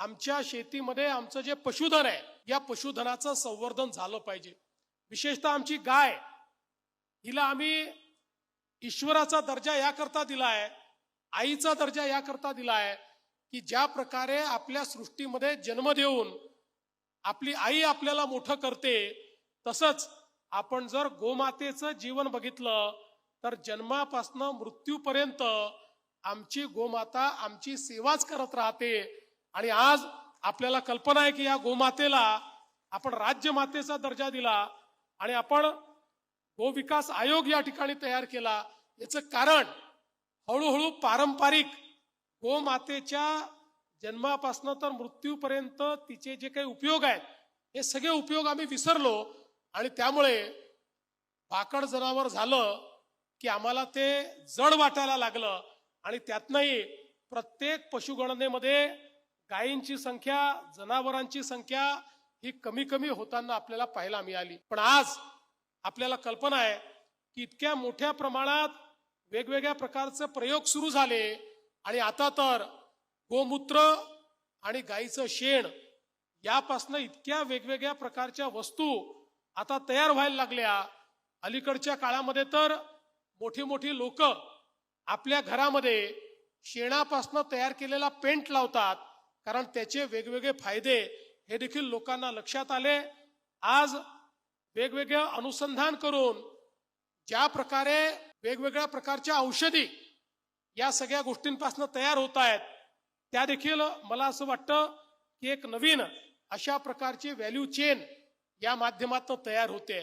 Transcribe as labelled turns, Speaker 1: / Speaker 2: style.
Speaker 1: आमच्या शेतीमध्ये आमचं जे पशुधन आहे या पशुधनाचं संवर्धन झालं पाहिजे। विशेषतः आमची गाय, हिला आम्ही ईश्वराचा दर्जा याकरता दिलाय, आईचा दर्जा याकरता दिलाय की ज्या प्रकारे आपल्या सृष्टीमध्ये जन्म देऊन आपली आई आपल्याला मोठं करते, तसंच आपण जर गोमातेचं जीवन बघितलं तर जन्मापासून मृत्यूपर्यंत आमची गोमाता आमची सेवाच करत राहते। आणि आज आपल्याला कल्पना आहे की या गोमातेला आपण राज्यमातेचा दर्जा दिला आणि आपण गोविकास आयोग या ठिकाणी तयार केला। याचं कारण हळूहळू पारंपरिक गोमातेच्या जन्मापासून तर मृत्यूपर्यंत तिचे जे काही उपयोग आहेत हे सगळे उपयोग आम्ही विसरलो आणि त्यामुळे भाकड जनावर झालं की आम्हाला ते जड वाटायला लागलं आणि त्यातनंही प्रत्येक पशुगणनेमध्ये गायींची संख्या, जनावरांची संख्या ही कमी कमी होताना आपल्याला पाहायला मिळाली। पण आज आपल्याला कल्पना आहे की इतक्या मोठ्या प्रमाणात वेगवेगळ्या प्रकारचे प्रयोग सुरू झाले आणि आता तर गोमूत्र आणि गायीचं शेण यापासून इतक्या वेगवेगळ्या प्रकारच्या वस्तू आता तयार व्हायला लागल्या। अलीकडच्या काळामध्ये तर मोठी मोठी लोक आपल्या घरामध्ये शेणापासून तयार केलेला पेंट लावतात, कारण त्याचे वेगवेगळे फायदे हे देखील लोकांना लक्षात आले। आज वेगवेगळे अनुसंधान करून ज्या प्रकारे वेगवेगळ्या प्रकारच्या औषधी या सगळ्या गोष्टींपासून तयार होत आहेत, त्या देखील मला असं वाटतं की एक नवीन अशा प्रकारची व्हॅल्यू चेन या माध्यमातून तयार होते।